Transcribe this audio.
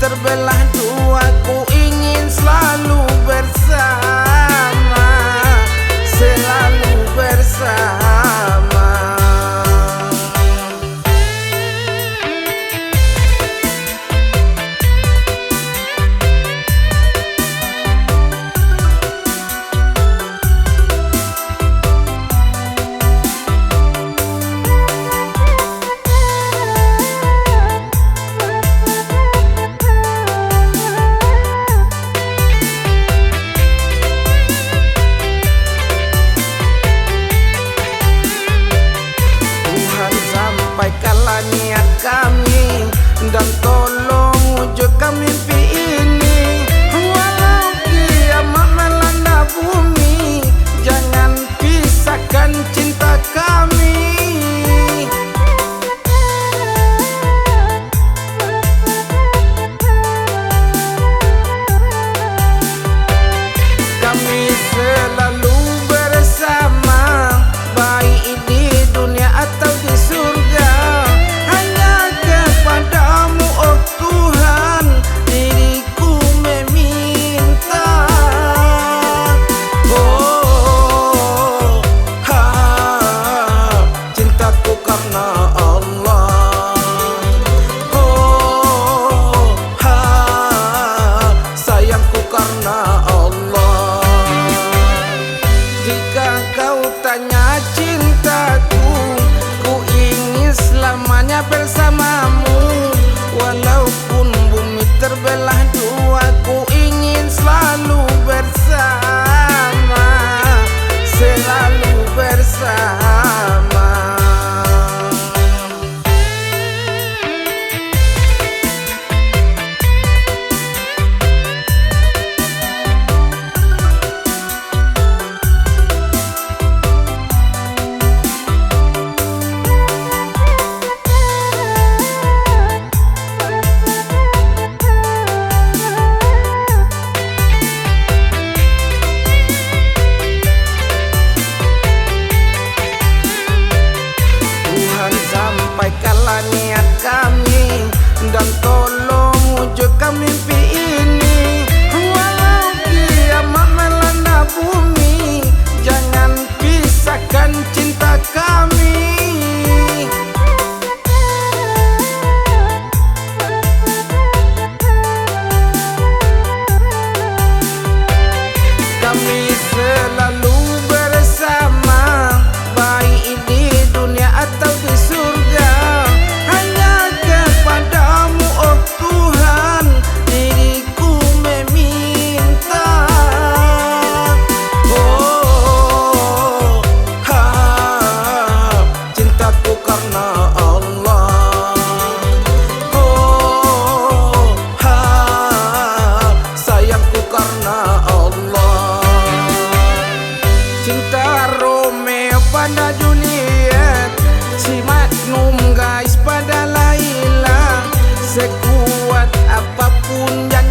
terbelah dua, ku ingin selalu bersama, selalu bersama. Sampaikanlah niat kami dan tolong wujudkan mimpi ini. Walau kiamat melanda bumi, jangan pisahkan cinta kami. Kami selalu bersama, baik di dunia atau di surga. Hanya kepadamu oh Tuhan, diriku meminta. Oh, cintaku karena Allah. Oh, sayangku karena Allah. Jika kau tanya cintaku, ku ingin selamanya bersamamu. Walaupun bumi terbelah dua, ku ingin selalu bersama, selalu bersama. Sampaikanlah niat kami dan tolong wujudkan mimpi ini. Walau kiamat melanda bumi, jangan pisahkan cinta kami. Kami selalu bersama, baik di dunia atau di surga. Hanya kepadamu oh Tuhan, diriku meminta. Oh, cintaku karena Allah. Oh, sayangku karena Allah. Cinta Romeo pada Juliet, si Magnum guys pada Laila. Sekuat apapun yang